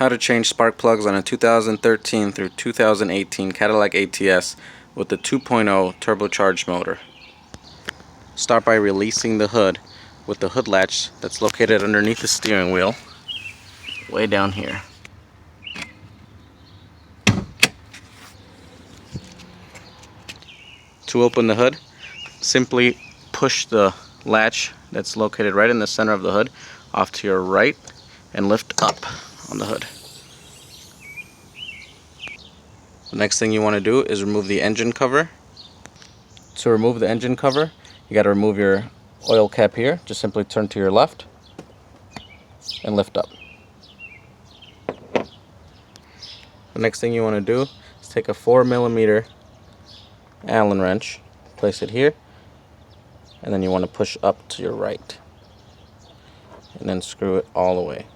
How to change spark plugs on a 2013 through 2018 Cadillac ATS with the 2.0 turbocharged motor. Start by releasing the hood with the hood latch that's located underneath the steering wheel, way down here. To open the hood, simply push the latch that's located right in the center of the hood off to your right and lift up on the hood. The next thing you want to do is remove the engine cover. To remove the engine cover, you got to remove your oil cap here. Just simply turn to your left and lift up. The next thing you want to do is take a 4mm Allen wrench, place it here, and then you want to push up to your right and then screw it all the way.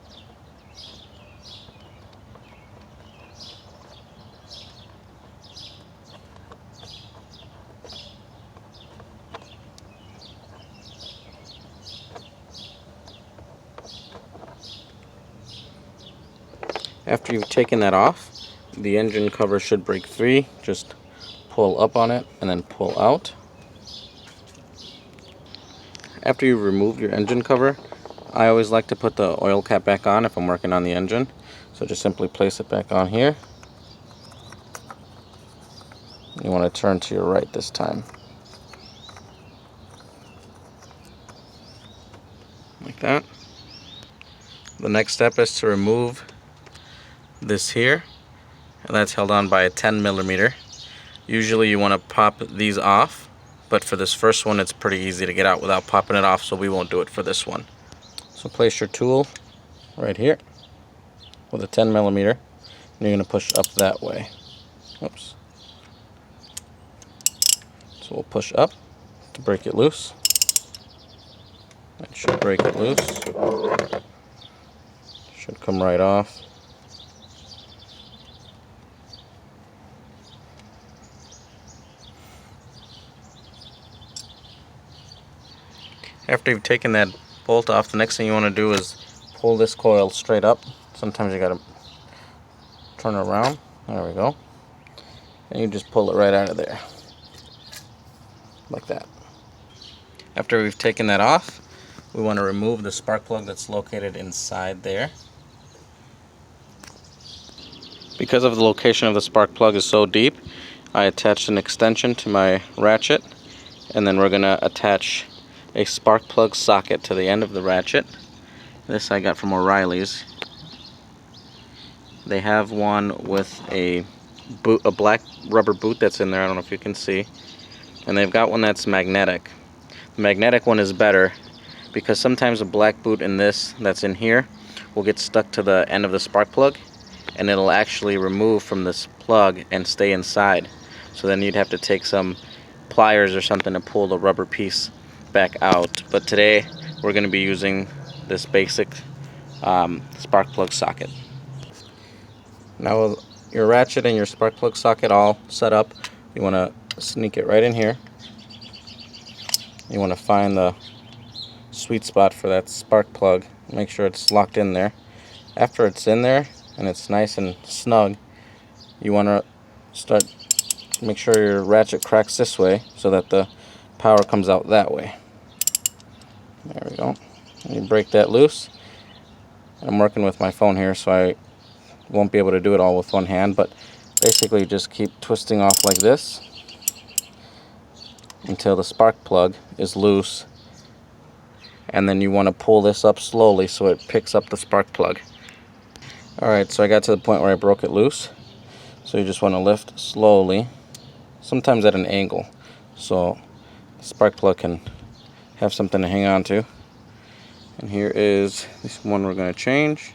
After you've taken that off, the engine cover should break free. Just pull up on it and then pull out. After you've removed your engine cover, I always like to put the oil cap back on if I'm working on the engine. So just simply place it back on here. You want to turn to your right this time. Like that. The next step is to remove this here, and that's held on by a 10mm. Usually you want to pop these off, but for this first one it's pretty easy to get out without popping it off, so we won't do it for this one. So place your tool right here with a 10mm, and you're going to push up that way. Oops. So we'll push up to break it loose. That should break it loose. Should come right off. After you've taken that bolt off, the next thing you want to do is pull this coil straight up. Sometimes you got to turn it around. There we go. And you just pull it right out of there. Like that. After we've taken that off, we want to remove the spark plug that's located inside there. Because of the location of the spark plug is so deep, I attached an extension to my ratchet, and then we're going to attach a spark plug socket to the end of the ratchet. This I got from O'Reilly's. They have one with a black rubber boot that's in there. I don't know if you can see. And they've got one that's magnetic. The magnetic one is better because sometimes a black boot in this that's in here will get stuck to the end of the spark plug, and it'll actually remove from this plug and stay inside. So then you'd have to take some pliers or something to pull the rubber piece back out. But today we're going to be using this basic spark plug socket. Now with your ratchet and your spark plug socket all set up, you want to sneak it right in here. You want to find the sweet spot for that spark plug. Make sure it's locked in there. After it's in there and it's nice and snug, you want to make sure your ratchet cracks this way so that the power comes out that way. There we go. And you break that loose. I'm working with my phone here, so I won't be able to do it all with one hand, but basically just keep twisting off like this until the spark plug is loose, and then you want to pull this up slowly so it picks up the spark plug. Alright, so I got to the point where I broke it loose, so you just want to lift slowly, sometimes at an angle, so the spark plug can have something to hang on to. And here is this one we're going to change,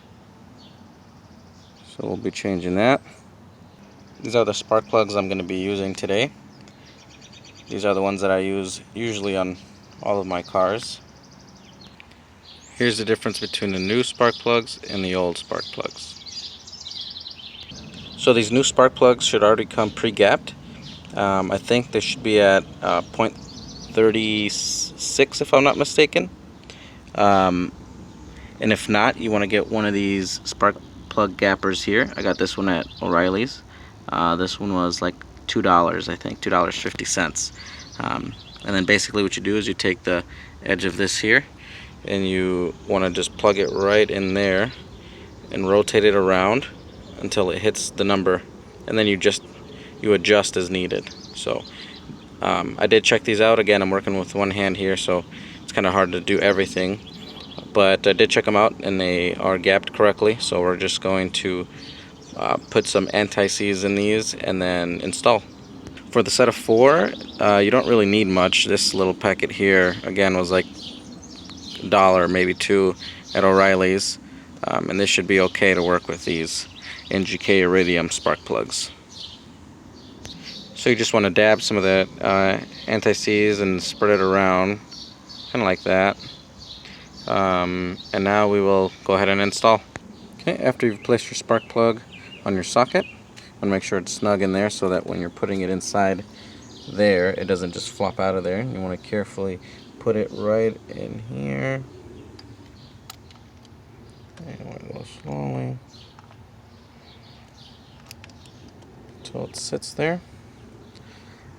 so we'll be changing that. These are the spark plugs I'm going to be using today. These are the ones that I use usually on all of my cars. Here's the difference between the new spark plugs and the old spark plugs. So these new spark plugs should already come pre-gapped. I think they should be at 0.36 if I'm not mistaken. And if not, you want to get one of these spark plug gappers here. I got this one at O'Reilly's. This one was like $2, I think, $2.50. And then basically what you do is you take the edge of this here and you want to just plug it right in there and rotate it around until it hits the number, and then you adjust as needed. So I did check these out. Again, I'm working with one hand here, so it's kind of hard to do everything, but I did check them out and they are gapped correctly. So we're just going to put some anti-seize in these and then install. For the set of 4, you don't really need much. This little packet here, again, was like $1, maybe $2 at O'Reilly's, and this should be okay to work with these NGK Iridium spark plugs. So you just want to dab some of that anti-seize and spread it around, kind of like that. And now we will go ahead and install. Okay, after you've placed your spark plug on your socket, you want to make sure it's snug in there so that when you're putting it inside there, it doesn't just flop out of there. You want to carefully put it right in here. And want to go slowly until it sits there.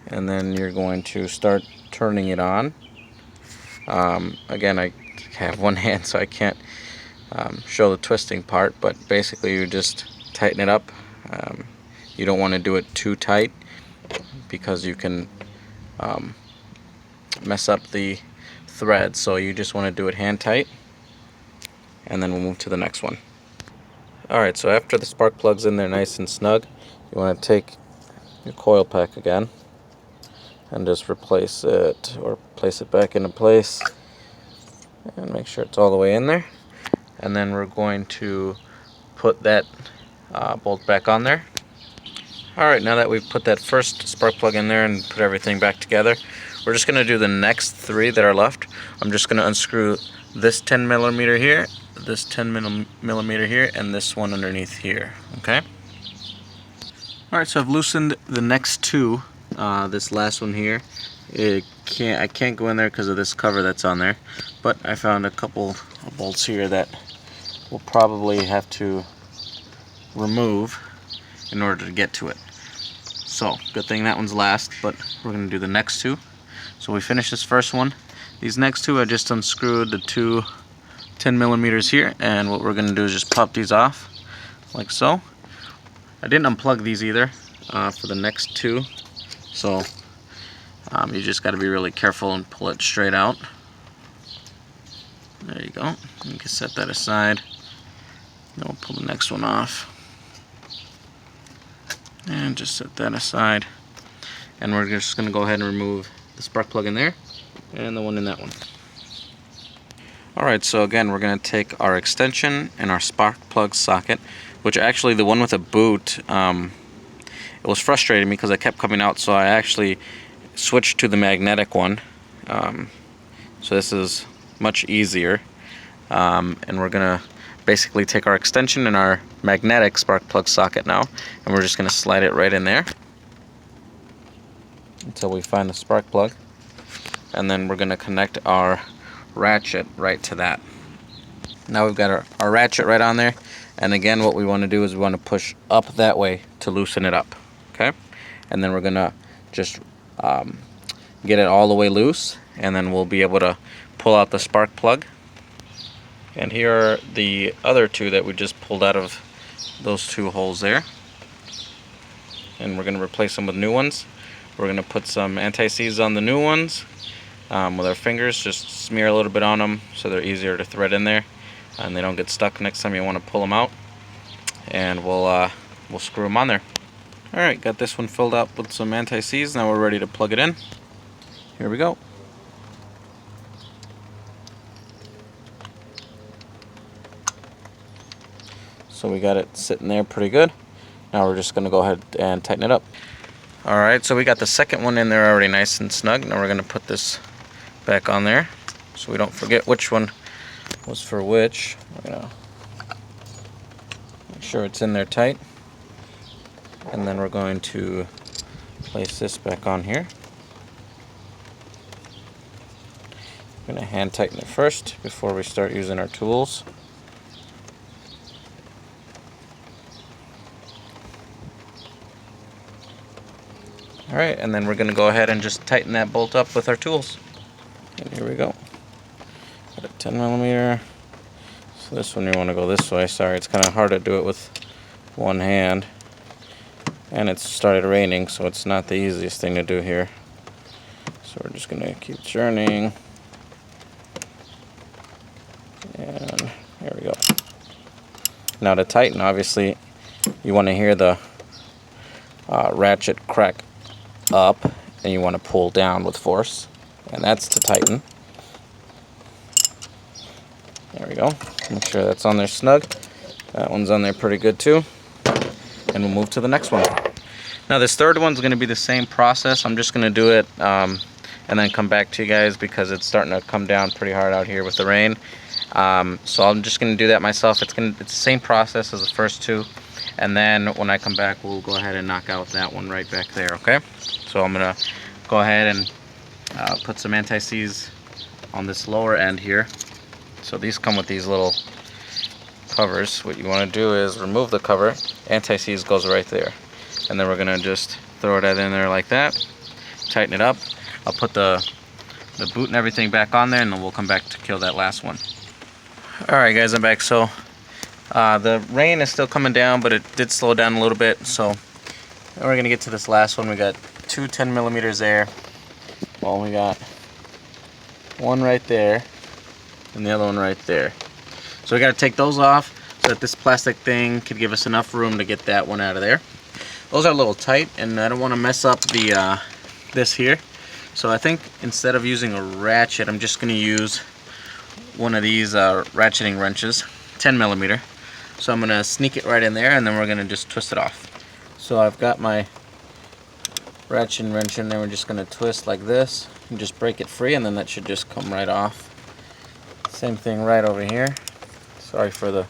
And then you're going to start turning it on. Again, I have one hand, so I can't show the twisting part, but basically you just tighten it up. You don't want to do it too tight because you can mess up the thread, so you just want to do it hand tight, and then we'll move to the next one. Alright, so after the spark plug's in there nice and snug, you want to take your coil pack again and just replace it, or place it back into place, and make sure it's all the way in there. And then we're going to put that bolt back on there. Alright, now that we've put that first spark plug in there and put everything back together, we're just going to do the next 3 that are left. I'm just going to unscrew this 10mm here, this 10mm here, and this one underneath here. Okay? Alright, so I've loosened the next 2. This last one here, I can't go in there because of this cover that's on there, but I found a couple of bolts here that we'll probably have to remove in order to get to it. So good thing that one's last, but we're going to do the next 2. So we finished this first one. These next 2, I just unscrewed the 2 10mm here, and what we're going to do is just pop these off like so. I didn't unplug these either for the next 2, so you just got to be really careful and pull it straight out. There you go. You can set that aside. Then we'll pull the next one off. And just set that aside. And we're just going to go ahead and remove the spark plug in there and the one in that one. Alright, so again, we're going to take our extension and our spark plug socket, which actually the one with a boot, it was frustrating me because I kept coming out, so I actually switched to the magnetic one. So this is much easier. And we're going to basically take our extension and our magnetic spark plug socket now, and we're just going to slide it right in there until we find the spark plug, and then we're going to connect our ratchet right to that. Now we've got our ratchet right on there, and again what we want to do is we want to push up that way to loosen it up. Okay, and then we're going to just get it all the way loose, and then we'll be able to pull out the spark plug. And here are the other 2 that we just pulled out of those 2 holes there, and we're going to replace them with new ones. We're going to put some anti-seize on the new ones with our fingers, just smear a little bit on them so they're easier to thread in there and they don't get stuck next time you want to pull them out, and we'll screw them on there. Alright, got this one filled up with some anti-seize. Now we're ready to plug it in. Here we go. So we got it sitting there pretty good. Now we're just going to go ahead and tighten it up. Alright, so we got the second one in there already nice and snug. Now we're going to put this back on there so we don't forget which one was for which. We're going to make sure it's in there tight. And then we're going to place this back on here. I'm going to hand tighten it first before we start using our tools. Alright, and then we're going to go ahead and just tighten that bolt up with our tools. And here we go. Got a 10 millimeter. So this one you want to go this way. Sorry, it's kind of hard to do it with one hand. And it's started raining, so it's not the easiest thing to do here. So we're just going to keep churning. And there we go. Now to tighten, obviously, you want to hear the ratchet crack up, and you want to pull down with force. And that's to tighten. There we go. Make sure that's on there snug. That one's on there pretty good too. And we'll move to the next one. Now this third one's going to be the same process. I'm just going to do it and then come back to you guys because it's starting to come down pretty hard out here with the rain. So I'm just going to do that myself. It's the same process as the first two. And then when I come back, we'll go ahead and knock out that one right back there, okay? So I'm going to go ahead and put some anti-seize on this lower end here. So these come with these little covers. What you want to do is remove the cover. Anti-seize goes right there. And then we're going to just throw it in there like that. Tighten it up. I'll put the boot and everything back on there, and then we'll come back to kill that last one. Alright guys, I'm back. So the rain is still coming down, but it did slow down a little bit. So we're going to get to this last one. We got two 10 millimeters there. Well, we got one right there and the other one right there. So we got to take those off so that this plastic thing could give us enough room to get that one out of there. Those are a little tight, and I don't want to mess up the this here. So I think instead of using a ratchet, I'm just going to use one of these ratcheting wrenches, 10 millimeter. So I'm going to sneak it right in there, and then we're going to just twist it off. So I've got my ratcheting wrench in there. We're just going to twist like this and just break it free, and then that should just come right off. Same thing right over here. Sorry for the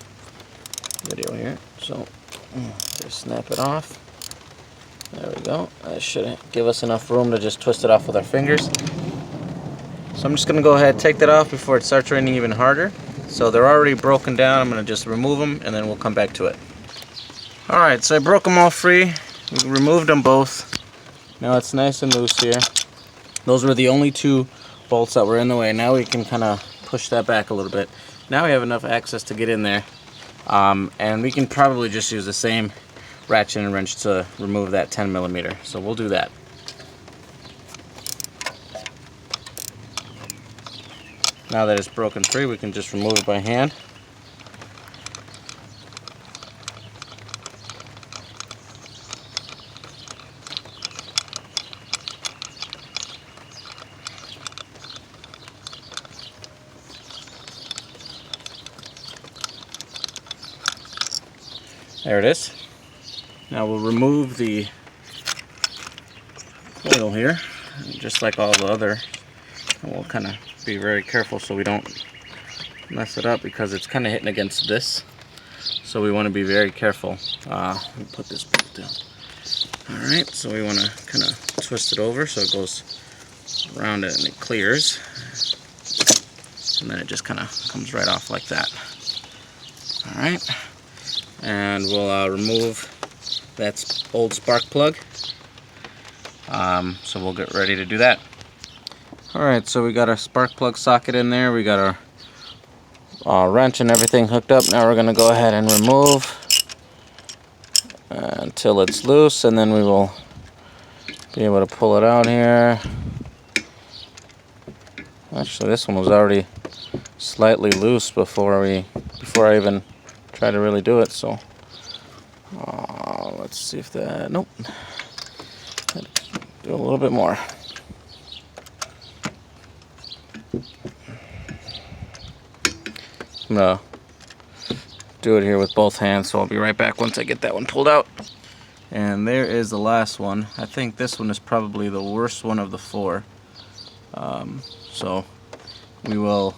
video here. So just snap it off. There we go. That should give us enough room to just twist it off with our fingers. So I'm just going to go ahead and take that off before it starts raining even harder. So they're already broken down. I'm going to just remove them, and then we'll come back to it. Alright, so I broke them all free. We removed them both. Now it's nice and loose here. Those were the only two bolts that were in the way. Now we can kind of push that back a little bit. Now we have enough access to get in there. And we can probably just use the same ratchet and wrench to remove that 10 millimeter. So we'll do that. Now that it's broken free, we can just remove it by hand. There it is. Now we'll remove the coil here, just like all the other, and we'll kind of be very careful so we don't mess it up because it's kind of hitting against this. So we want to be very careful. Let me put this bolt down. Alright, so we want to kind of twist it over so it goes around it and it clears. And then it just kind of comes right off like that. Alright. And we'll remove that old spark plug. So we'll get ready to do that. Alright, so we got our spark plug socket in there. We got our wrench and everything hooked up. Now we're going to go ahead and remove until it's loose, and then we will be able to pull it out here. Actually, this one was already slightly loose before I even try to really do it. So let's see if that, nope, do a little bit more. I'm gonna do it here with both hands, so I'll be right back once I get that one pulled out. And there is the last one. I think this one is probably the worst one of the four. So we will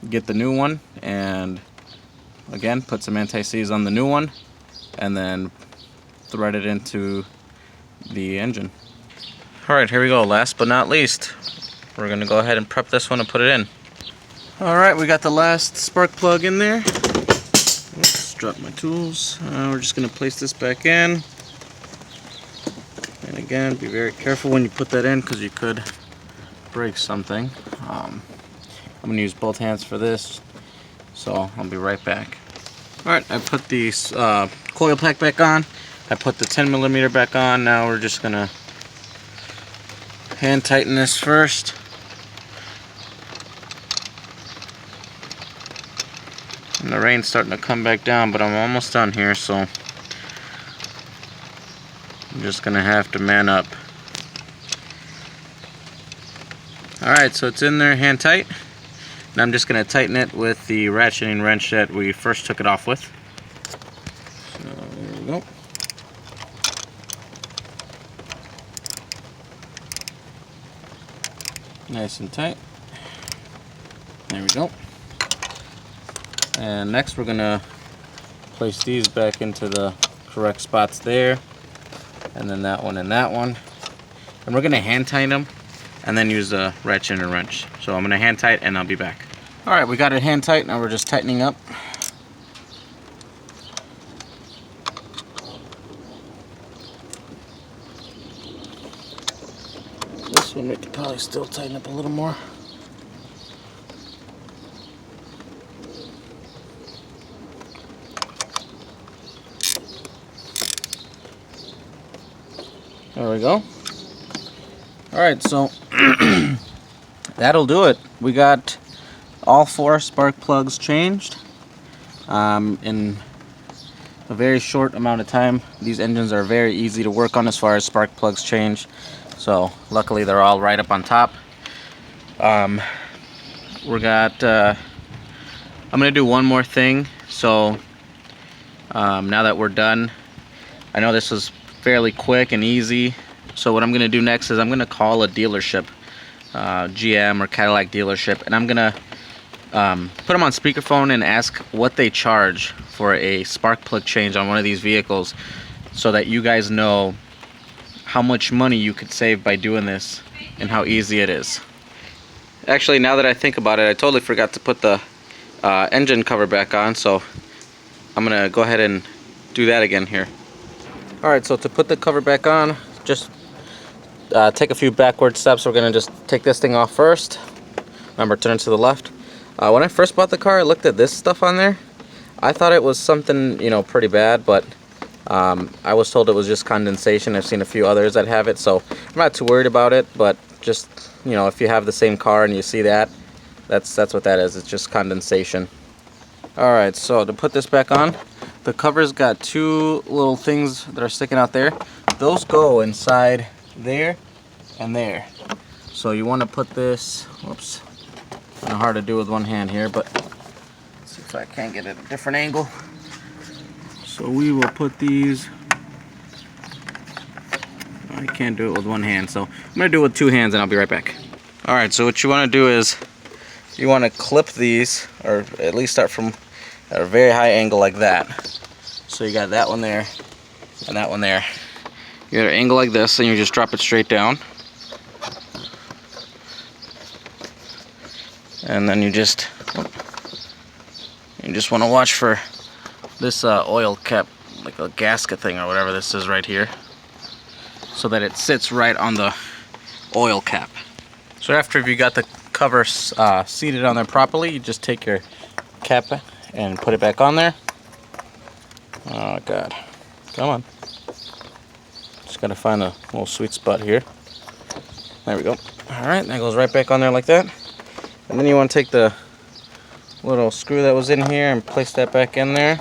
get the new one and again put some anti-seize on the new one and then thread it into the engine. Alright, here we go. Last but not least, we're going to go ahead and prep this one and put it in. Alright, we got the last spark plug in there. Oops, dropped my tools. We're just going to place this back in. And again, be very careful when you put that in because you could break something. I'm going to use both hands for this, so I'll be right back. Alright, I put the coil pack back on. I put the 10mm back on. Now we're just going to hand tighten this first. And the rain's starting to come back down, but I'm almost done here, so I'm just going to have to man up. Alright, so it's in there hand tight. And I'm just going to tighten it with the ratcheting wrench that we first took it off with. So there we go. Nice and tight. There we go. And next we're going to place these back into the correct spots there. And then that one and that one. And we're going to hand tighten them and then use a ratchet and a wrench. So I'm going to hand tight and I'll be back. Alright, we got it hand tight. Now we're just tightening up. This one we could probably still tighten up a little more. There we go. Alright, so that'll do it. We got all 4 spark plugs changed in a very short amount of time. These engines are very easy to work on as far as spark plugs change. So luckily they're all right up on top. I'm gonna do one more thing. So now that we're done, I know this was fairly quick and easy. So what I'm gonna do next is I'm gonna call a dealership, GM or Cadillac dealership, and I'm gonna put them on speakerphone and ask what they charge for a spark plug change on one of these vehicles, so that you guys know how much money you could save by doing this and how easy it is. Actually, now that I think about it, I totally forgot to put the engine cover back on, so I'm gonna go ahead and do that again here. Alright, so to put the cover back on, just take a few backward steps. We're gonna just take this thing off first. Remember, turn to the left. When I first bought the car, I looked at this stuff on there. I thought it was something, you know, pretty bad, but I was told it was just condensation. I've seen a few others that have it, so I'm not too worried about it. But just, you know, if you have the same car and you see that, that's what that is. It's just condensation. All right, so to put this back on, the cover's got 2 little things that are sticking out there. Those go inside there and there. So you want to put this, whoops, kind of hard to do with one hand here, but let's see if I can't get it at a different angle. So we will put these, I can't do it with one hand, so I'm going to do it with 2 hands and I'll be right back. Alright, so what you want to do is you want to clip these, or at least start from at a very high angle like that. So you got that one there and that one there. You got an angle like this and you just drop it straight down. And then you just want to watch for this oil cap, like a gasket thing or whatever this is right here, so that it sits right on the oil cap. So after you got the cover seated on there properly, you just take your cap and put it back on there. Oh god, come on. Just gotta find a little sweet spot here. There we go. Alright, that goes right back on there like that. And then you want to take the little screw that was in here and place that back in there.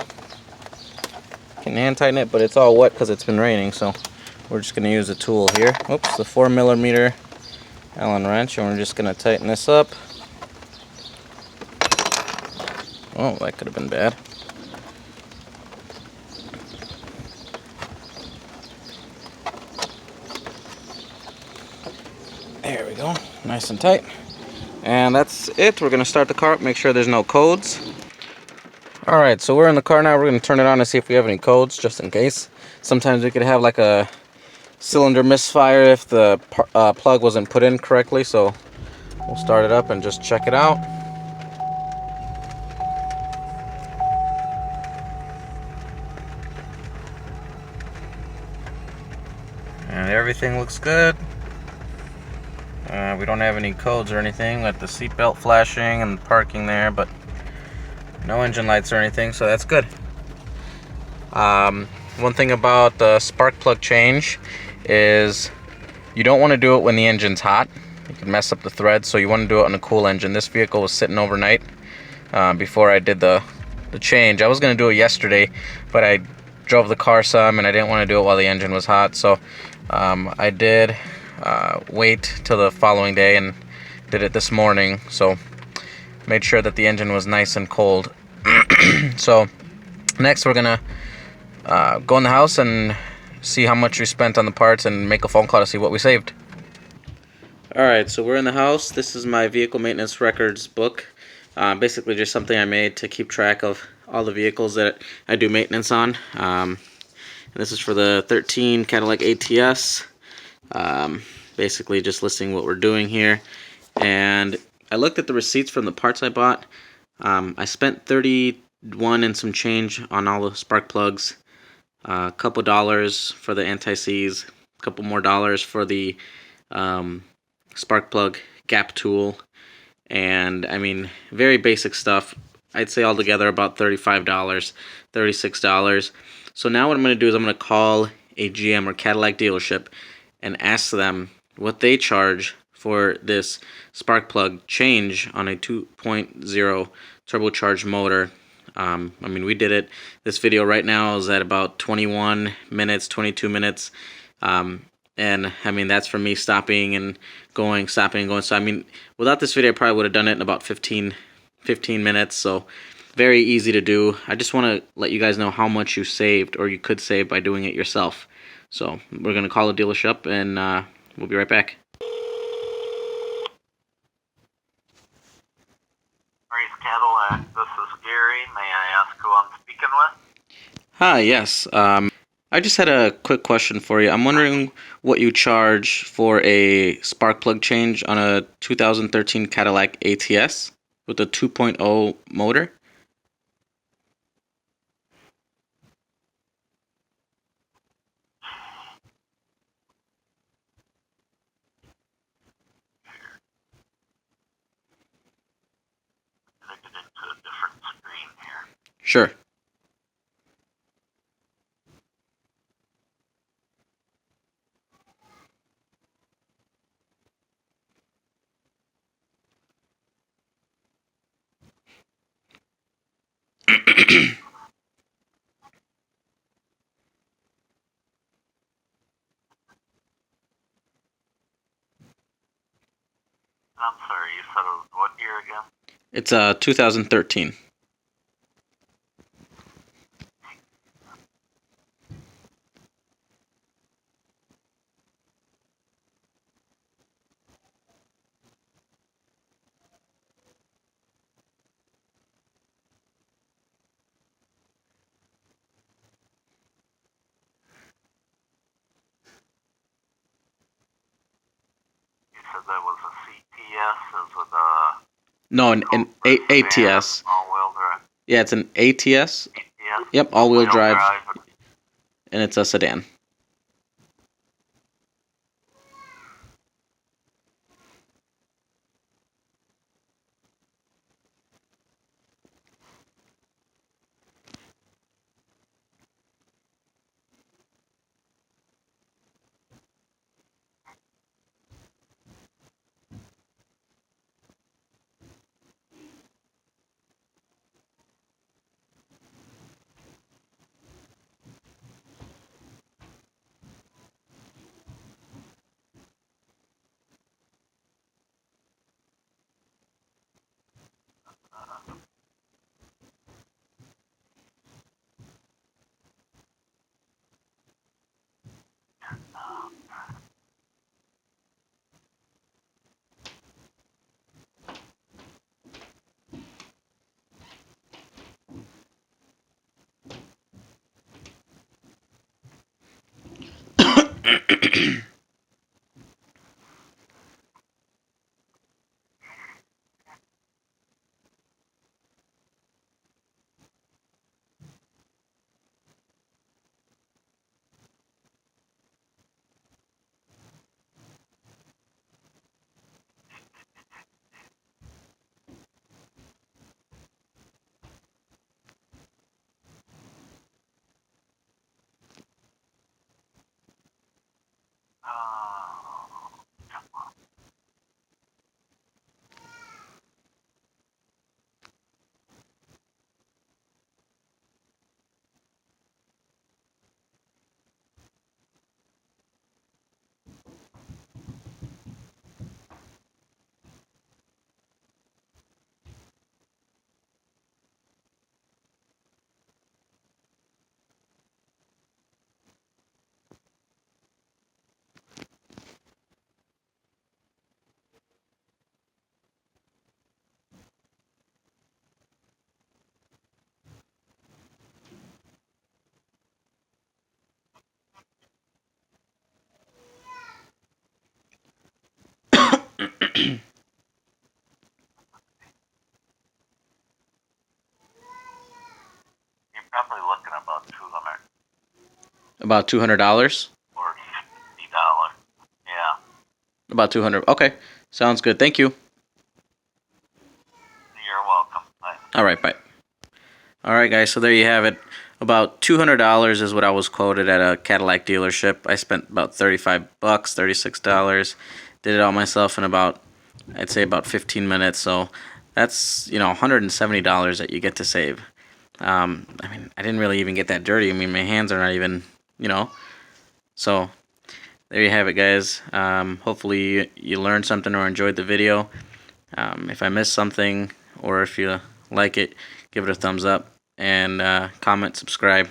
You can hand tighten it, but it's all wet because it's been raining, so we're just going to use a tool here. Oops, the 4mm Allen wrench, and we're just going to tighten this up. Oh, that could have been bad. There we go, nice and tight. And that's it. We're going to start the car up, make sure there's no codes. Alright, so we're in the car now. We're going to turn it on and see if we have any codes, just in case. Sometimes we could have like a cylinder misfire if the plug wasn't put in correctly, so we'll start it up and just check it out. And everything looks good. We don't have any codes or anything. Got the seatbelt flashing and parking there, but no engine lights or anything, so that's good. One thing about the spark plug change is you don't want to do it when the engine's hot. You can mess up the threads, so you want to do it on a cool engine. This vehicle was sitting overnight before I did the change. I was going to do it yesterday, but I drove the car some and I didn't want to do it while the engine was hot, so I did wait till the following day and did it this morning, so made sure that the engine was nice and cold. So next we're gonna go in the house and see how much we spent on the parts and make a phone call to see what we saved. Alright, so we're in the house. This is my vehicle maintenance records book. Basically just something I made to keep track of all the vehicles that I do maintenance on. This is for the 13 Cadillac ATS. Basically just listing what we're doing here. And I looked at the receipts from the parts I bought. I spent $31 and some change on all the spark plugs. A couple dollars for the anti-seize. A couple more dollars for the spark plug gap tool. And I mean, very basic stuff. I'd say altogether about $35, $36. So now what I'm going to do is I'm going to call a GM or Cadillac dealership and ask them what they charge for this spark plug change on a 2.0 turbocharged motor. I mean, we did it. This video right now is at about 21 minutes, 22 minutes. And I mean, that's for me stopping and going, stopping and going. So I mean, without this video, I probably would have done it in about 15 minutes. So very easy to do. I just want to let you guys know how much you saved or you could save by doing it yourself. So we're going to call a dealership and we'll be right back. Cadillac, this is Gary. May I ask who I'm speaking with? Hi, yes. I just had a quick question for you. I'm wondering what you charge for a spark plug change on a 2013 Cadillac ATS with a 2.0 motor. Take it into a different screen here. Sure. I'm sorry, you said it was what year again? It's 2013. You said that was a CTS, is with a... No, an ATS. All-wheel drive. Yeah, it's an ATS. ATS? Yep, all-wheel drive, and it's a sedan. You're probably looking about 200 About $200. or $50. Yeah. About 200. Okay, sounds good. Thank you. You're welcome. Bye. All right, bye. All right, guys. So there you have it. About $200 is what I was quoted at a Cadillac dealership. I spent about 35 bucks, $36. Did it all myself in about, I'd say about 15 minutes. So that's, $170 that you get to save. I mean, I didn't really even get that dirty. I mean, my hands are not even, So there you have it, guys. Hopefully you learned something or enjoyed the video. If I missed something or if you like it, give it a thumbs up and comment, subscribe,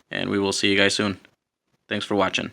and we will see you guys soon. Thanks for watching.